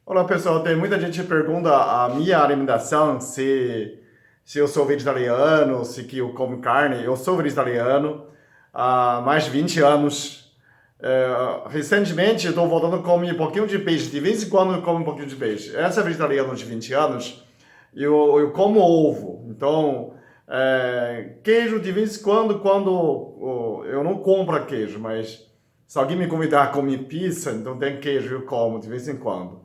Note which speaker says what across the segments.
Speaker 1: Olá pessoal, tem muita gente que pergunta a minha alimentação, se eu sou vegetariano, se que eu como carne. Eu sou vegetariano há mais de 20 anos. Recentemente estou voltando a comer um pouquinho de peixe, de vez em quando eu como um pouquinho de peixe. Essa é vegetariano de 20 anos, eu como ovo, então queijo de vez em quando eu não compro queijo, mas se alguém me convidar a comer pizza, então tem queijo, eu como de vez em quando.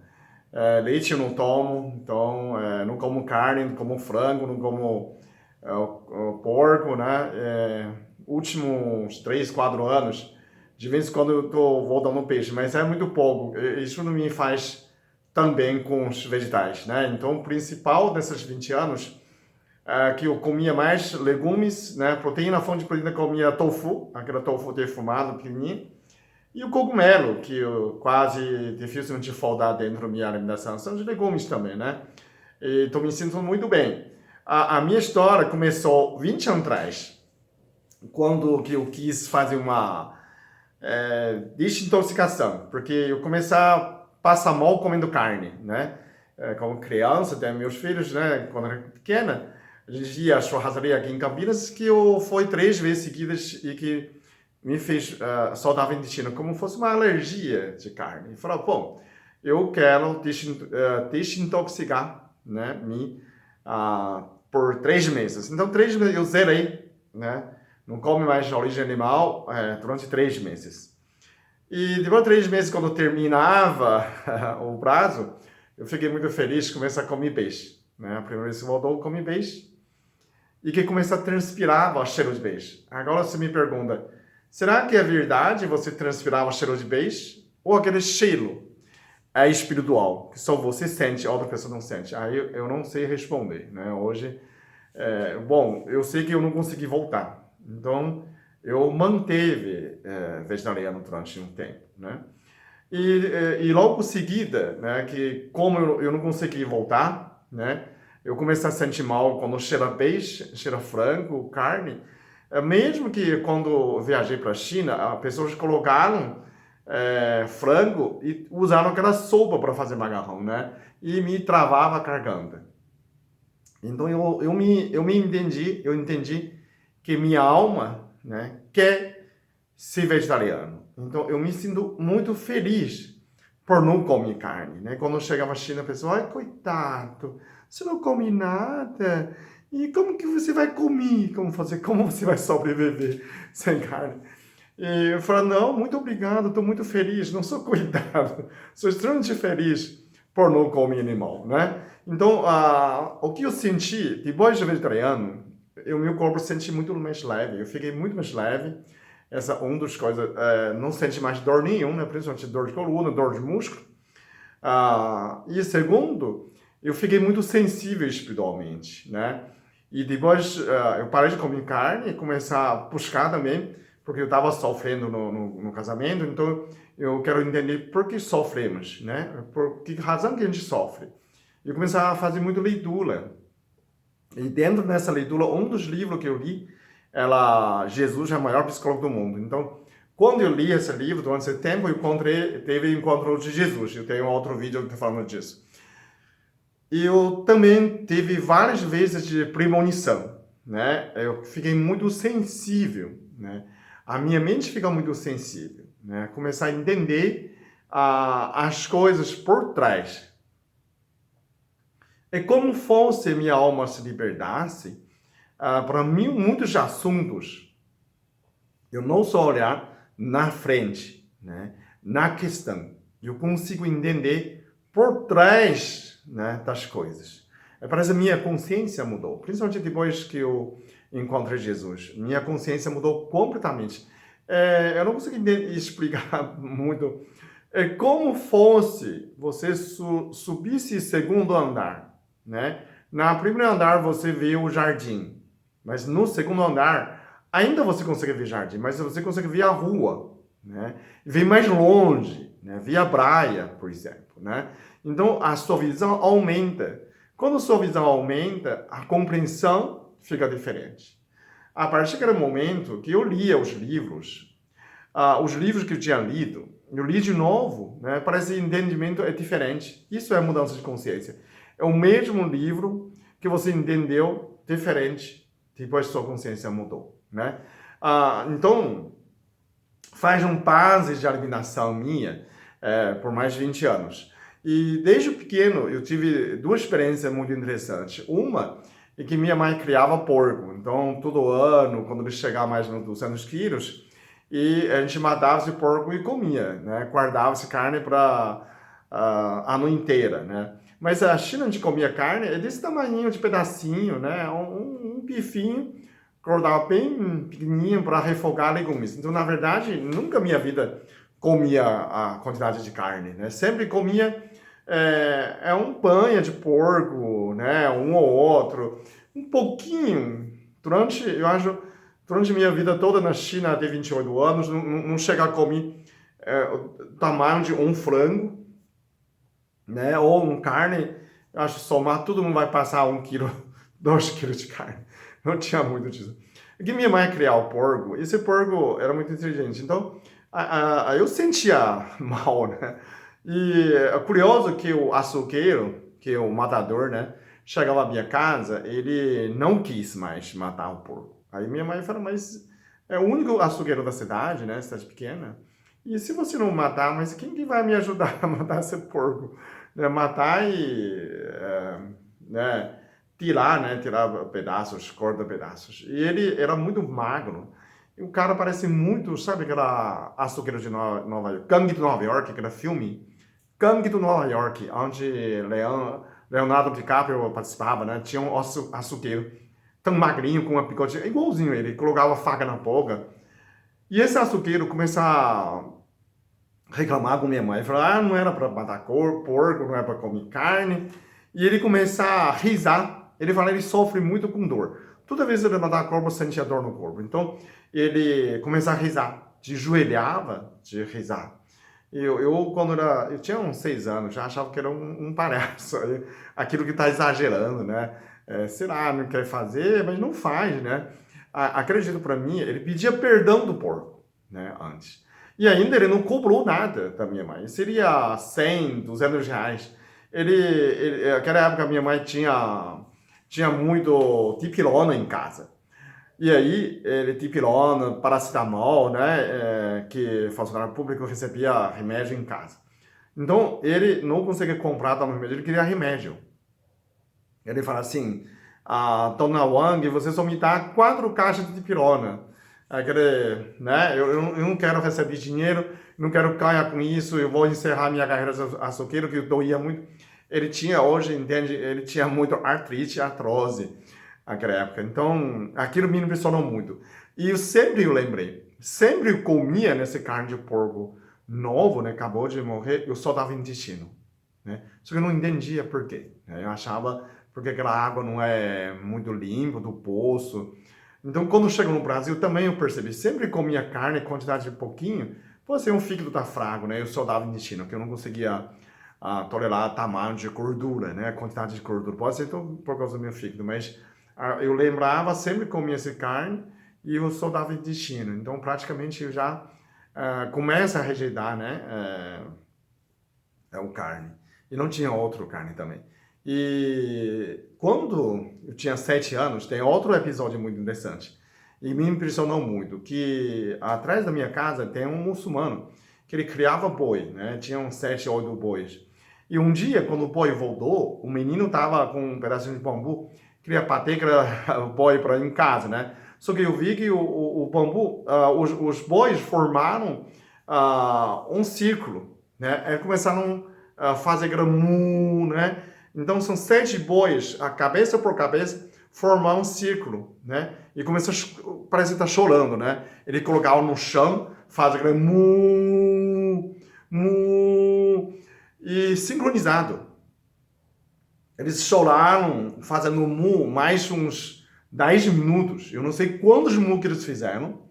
Speaker 1: Leite eu não tomo, então não como carne, não como frango, não como o porco, né? Últimos 3, 4 anos, de vez em quando eu estou voltando ao peixe, mas é muito pouco. Isso não me faz tão bem com os vegetais, né? Então, o principal desses 20 anos é que eu comia mais legumes, né? Proteína, fonte de proteína, comia tofu, aquele tofu defumado, pequenininho, e o cogumelo, que eu quase dificilmente faltar dentro da minha alimentação, são os legumes também, né? E estou me sentindo muito bem. A minha história começou 20 anos atrás, quando que eu quis fazer uma desintoxicação, porque eu comecei a passar mal comendo carne, né? Como criança, até meus filhos, né? Quando era pequena, a gente ia à churrascaria aqui em Campinas, que eu fui 3 vezes seguidas e que me fez soltar o intestino como fosse uma alergia de carne. E falou, bom, eu quero desintoxicar, né, por 3 meses. Então, 3 meses eu zerei, né? Não come mais de origem animal durante 3 meses. E depois de 3 meses, quando terminava o prazo, eu fiquei muito feliz, comecei a comer peixe. Né? A primeira vez que voltou, eu comi peixe e que começa a transpirar o cheiro de peixe. Agora você me pergunta, será que é verdade você transpirar o cheiro de peixe? Ou aquele cheiro é espiritual, que só você sente, a outra pessoa não sente? Aí eu não sei responder, né? Hoje, bom, eu sei que eu não consegui voltar. Então, eu manteve vegetariano durante um tempo, né? E logo em seguida, né, que como eu não consegui voltar, né, eu comecei a sentir mal quando cheira peixe, cheira frango, carne. Mesmo que quando eu viajei para a China, as pessoas colocaram frango e usaram aquela sopa para fazer macarrão, né? E me travava a garganta. Então eu entendi que minha alma, né, quer ser vegetariano. Então eu me sinto muito feliz por não comer carne, né? Quando eu chegava na China, a pessoa, ai, coitado, você não come nada. E como que você vai comer? Como você vai sobreviver sem carne? E eu falo, não, muito obrigado, estou muito feliz, não sou coitado, sou extremamente feliz por não comer animal, né? Então, o que eu senti, depois de vegetariano, o meu corpo senti muito mais leve, eu fiquei muito mais leve, essa uma das coisas, não senti mais dor nenhuma, né? Principalmente dor de coluna, dor de músculo. E segundo, eu fiquei muito sensível espiritualmente, né? E depois eu parei de comer carne e comecei a buscar também, porque eu estava sofrendo no casamento, então eu quero entender por que sofremos, né? Por que razão que a gente sofre. E eu comecei a fazer muito leitura. E dentro dessa leitura, um dos livros que eu li, Jesus é o maior psicólogo do mundo. Então, quando eu li esse livro, durante esse tempo, teve o encontro de Jesus. Eu tenho um outro vídeo que tá falando disso. E eu também tive várias vezes de premonição, né? Eu fiquei muito sensível, né? A minha mente fica muito sensível, né? Começar a entender as coisas por trás. É como fosse minha alma se libertasse para mim muitos assuntos. Eu não só olhar na frente, né? Na questão. Eu consigo entender por trás, né, das coisas. Parece que minha consciência mudou, principalmente depois que eu encontrei Jesus. Minha consciência mudou completamente. Eu não consigo explicar muito. É como fosse você subisse segundo andar, né? Na primeiro andar você vê o jardim, mas no segundo andar ainda você consegue ver jardim, mas você consegue ver a rua, né? Ver mais longe, né? Ver a praia, por exemplo, né? Então a sua visão aumenta. Quando a sua visão aumenta, a compreensão fica diferente. A partir daquele momento que eu lia os livros que eu tinha lido, eu li de novo, né? Parece que o entendimento é diferente. Isso é mudança de consciência. É o mesmo livro que você entendeu diferente depois que sua consciência mudou, né? Então, faz um base de alimentação minha por mais de 20 anos. E desde pequeno eu tive duas experiências muito interessantes. Uma é que minha mãe criava porco. Então, todo ano, quando ele chegava mais nos 200 quilos, e a gente matava esse porco e comia, né? Guardava essa carne para ano inteira, né? Mas a China, a gente comia carne, é desse tamanho de pedacinho, né? Um bifinho, cortava bem pequenininho para refogar legumes. Então, na verdade, nunca minha vida comia a quantidade de carne, né? Sempre comia um panha de porco, né? Um ou outro, um pouquinho. Eu acho, durante minha vida toda na China, até 28 anos, não chega a comer o tamanho de um frango, né? Ou um carne. Eu acho que somar tudo não vai passar 1 quilo, 2 quilos de carne. Não tinha muito disso. Aqui minha mãe criava o porco, esse porco era muito inteligente, então eu sentia mal, né? E é curioso que o açougueiro, que é o matador, né? Chegava à minha casa, ele não quis mais matar o porco. Aí minha mãe falou, mas é o único açougueiro da cidade, né? Cidade pequena. E se você não matar, mas quem que vai me ajudar a matar esse porco? Né? Matar né? Tirar, né? Tirar pedaços, corta pedaços. E ele era muito magro. E o cara parece muito, sabe aquela açougueiro de Nova York, Gangue de Nova York, aquele filme? Gangue de Nova York, onde Leonardo DiCaprio participava, né? Tinha um açougueiro tão magrinho com uma picote, igualzinho ele, colocava faca na boca. E esse açougueiro começa a reclamar com minha mãe, falar, não era para matar porco, não era para comer carne. E ele começa a risar. Ele fala, ele sofre muito com dor. Toda vez que ele matar corpo, sentia dor no corpo. Então, ele começa a risar, de joelhava de risar. Quando eu tinha uns 6 anos, já achava que era um palhaço, aquilo que está exagerando, né? Sei lá, não quer fazer, mas não faz, né? Acredito para mim, ele pedia perdão do porco, né, antes. E ainda ele não cobrou nada da minha mãe. Seria 100, 200 reais. Naquela época, minha mãe tinha muito tipirona em casa. E aí, ele tipirona, paracetamol, né? Que funcionário público recebia remédio em casa. Então, ele não conseguia comprar tal remédio, ele queria remédio. Ele fala assim, Dona Wang, você só me dá 4 caixas de tipirona. Aquele, né? Eu não quero receber dinheiro, não quero ganhar com isso, eu vou encerrar minha carreira de açougueiro, que eu doía muito. Ele tinha, hoje, entende, ele tinha muito artrite, artrose naquela época. Então, aquilo me impressionou muito. E eu lembrei, sempre eu comia nesse carne de porco novo, né? Acabou de morrer, eu só dava intestino, né? Só que eu não entendia por quê, né? Eu achava porque aquela água não é muito limpa do poço. Então, quando chego no Brasil, também eu percebi, sempre comia carne, quantidade de pouquinho, pode ser um fígado tá fraco, né? Eu só dava intestino, que eu não conseguia tolerar tamanho de gordura, né? A quantidade de gordura. Pode ser então, por causa do meu fígado, mas eu lembrava, sempre comia essa carne e eu só dava intestino. Então, praticamente, eu já começo a rejeitar, né? O carne. E não tinha outro carne também. E quando eu tinha 7 anos, tem outro episódio muito interessante. E me impressionou muito, que atrás da minha casa tem um muçulmano, que ele criava boi, né? Tinha uns 7, 8 bois. E um dia, quando o boi voltou, o menino estava com um pedacinho de bambu, queria bater o boi para em casa, né? Só que eu vi que o bambu, os bois formaram um círculo, né? Eles começaram a fazer aquele mu, né? Então são 7 bois, a cabeça por cabeça, formar um círculo, né? E começa parece que está chorando, né? Ele colocava no chão, faz aquele mu, mu, e sincronizado. Eles choraram fazendo mu mais uns 10 minutos. Eu não sei quantos mu que eles fizeram.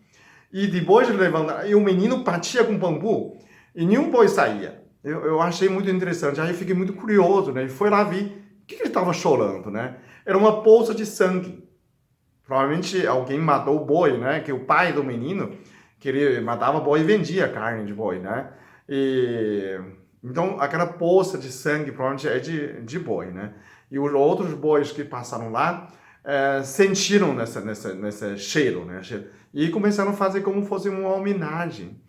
Speaker 1: E depois de levantar, e o menino batia com o bambu e nenhum boi saía. Eu achei muito interessante. Aí eu fiquei muito curioso, né? E foi lá ver o que ele estava chorando, né? Era uma poça de sangue. Provavelmente alguém matou o boi, né? Que o pai do menino, que ele matava boi e vendia carne de boi, né? E, então, aquela poça de sangue provavelmente é de boi, né? E os outros bois que passaram lá sentiram nesse cheiro, né? E começaram a fazer como fosse uma homenagem.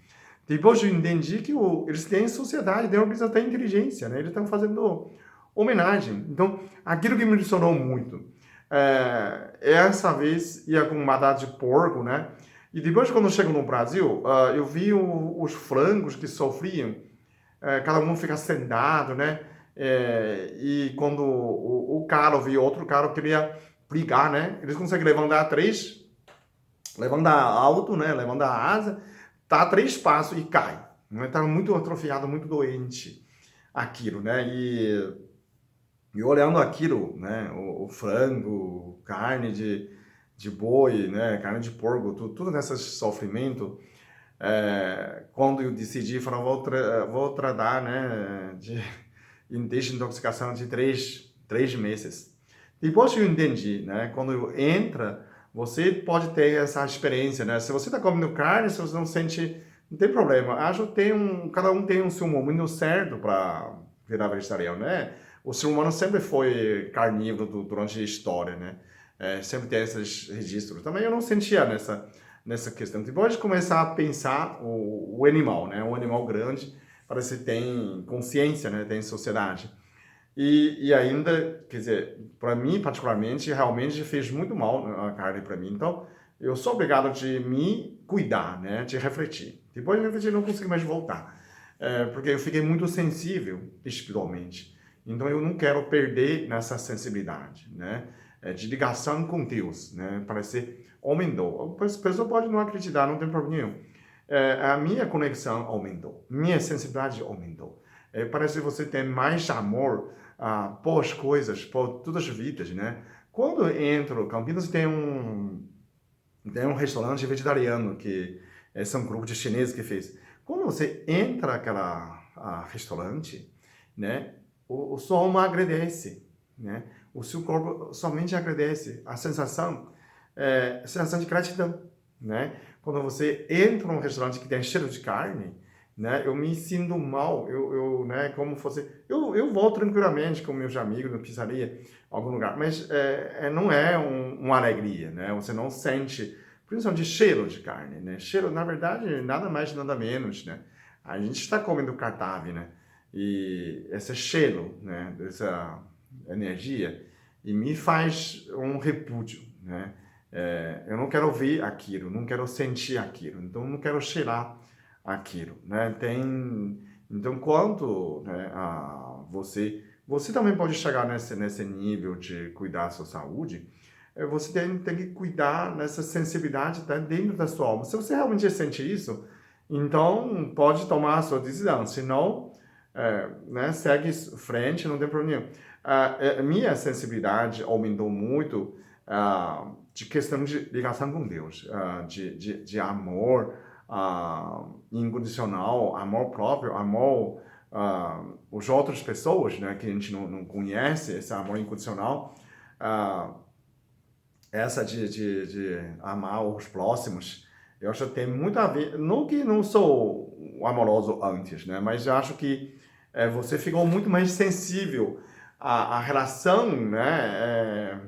Speaker 1: Depois eu entendi que eles têm sociedade, eles têm inteligência, né? Eles estão fazendo homenagem. Então, aquilo que me impressionou muito. Essa vez ia com batata de porco, né? E depois, quando eu chego no Brasil, eu vi os frangos que sofriam, cada um fica sentado, né? E quando o cara viu outro cara queria brigar, né? Eles conseguem levantar três, levantar alto, né? Levantar a asa, tá 3 passos e cai. Né? Tá muito atrofiado, muito doente aquilo, né? E olhando aquilo, né? O frango, carne de boi, né? Carne de porco, tudo nesse sofrimento. Quando eu decidi, falar, vou tratar, né? De desintoxicação de 3 meses. Depois que eu entendi, né? Quando entra, você pode ter essa experiência, né? Se você está comendo carne, se você não sente, não tem problema. Acho que cada um tem o seu momento certo para virar vegetariano, né? O ser humano sempre foi carnívoro durante a história, né? Sempre tem esses registros. Também eu não sentia nessa questão. Depois de começar a pensar o animal, né? O animal grande parece que tem consciência, né? Tem sociedade. E ainda, quer dizer, para mim particularmente, realmente fez muito mal a carne para mim. Então, eu sou obrigado de me cuidar, né? De refletir. Depois de refletir, não consigo mais voltar. Porque eu fiquei muito sensível espiritualmente. Então, eu não quero perder nessa sensibilidade, né? De ligação com Deus, né? Parece aumentou. A pessoa pode não acreditar, não tem problema nenhum. A minha conexão aumentou, minha sensibilidade aumentou. Parece que você tem mais amor por as coisas, por todas as vidas, né? Quando eu entro, Campinas tem um restaurante vegetariano que são um grupo de chineses que fez. Quando você entra naquela restaurante, né? O sua alma agradece, né? O seu corpo somente agradece. A sensação de gratidão, né? Quando você entra num restaurante que tem cheiro de carne, né? Eu me sinto mal, né? Como fosse, eu vou tranquilamente com meus amigos na pizzaria, algum lugar, mas não é uma alegria, né? Você não sente, principalmente cheiro de carne, né? Cheiro, na verdade, nada mais, nada menos, né? A gente está comendo cardápio, né? E esse cheiro, né? Dessa energia, e me faz um repúdio, né? Eu não quero ver aquilo, não quero sentir aquilo, então não quero cheirar aquilo, né? Então, quanto, né, você também pode chegar nesse nível de cuidar da sua saúde, você tem que cuidar nessa sensibilidade tá, dentro da sua alma. Se você realmente sente isso, então pode tomar a sua decisão, senão, né, segue frente, não tem problema nenhum. Minha sensibilidade aumentou muito de questão de ligação com Deus, de amor incondicional, amor próprio, amor as outras pessoas, né, que a gente não conhece, esse amor incondicional, essa de amar os próximos, eu acho que tem muito a ver, não que não sou amoroso antes, né, mas eu acho que você ficou muito mais sensível à relação, né,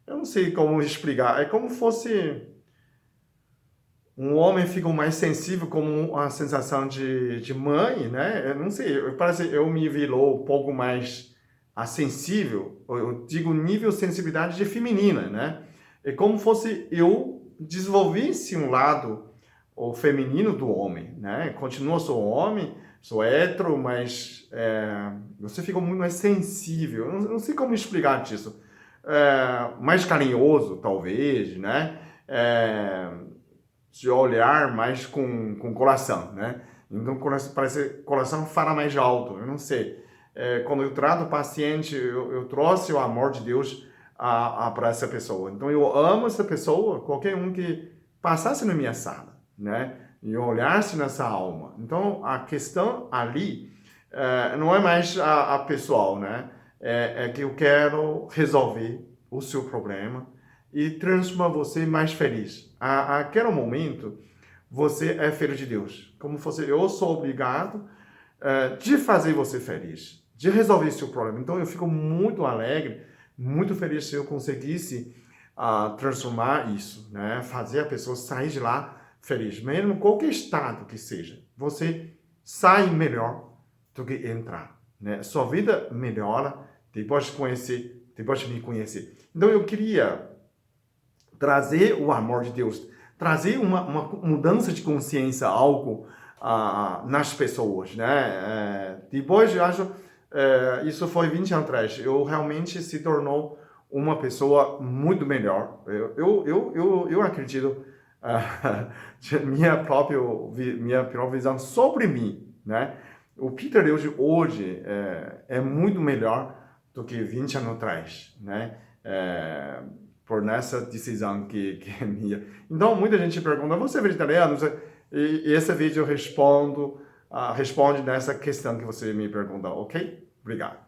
Speaker 1: eu não sei como explicar, é como fosse um homem fica mais sensível como a sensação de mãe, né? Eu não sei, parece que eu me virou um pouco mais sensível, eu digo nível sensibilidade de feminina, né? É como fosse eu desenvolvesse um lado o feminino do homem, né? Continua sou homem, sou hétero, mas você fica muito mais sensível. Eu não sei como explicar isso. Mais carinhoso, talvez, né? De olhar mais com coração, né? Então, parece que o coração fala mais alto, eu não sei. Quando eu trato o paciente, eu trouxe o amor de Deus para essa pessoa. Então, eu amo essa pessoa, qualquer um que passasse na minha sala, né? E olhasse nessa alma. Então, a questão ali não é mais a pessoal, né? É que eu quero resolver o seu problema e transformar você mais feliz. Aquele momento, você é filho de Deus. como fosse eu sou obrigado de fazer você feliz, de resolver seu problema. Então eu fico muito alegre, muito feliz se eu conseguisse transformar isso, né? Fazer a pessoa sair de lá feliz, mesmo em qualquer estado que seja. Você sai melhor do que entrar, né? Sua vida melhora depois de conhecer, depois de me conhecer. Então eu queria trazer o amor de Deus, trazer uma mudança de consciência, algo nas pessoas, né? Depois, eu acho, isso foi 20 anos atrás, eu realmente se tornou uma pessoa muito melhor. Eu acredito minha própria visão sobre mim, né? O Peter de hoje é muito melhor do que 20 anos atrás, né? Por nessa decisão que é minha. Então, muita gente pergunta, você é vegetariano? E esse vídeo eu responde nessa questão que você me perguntou, ok? Obrigado.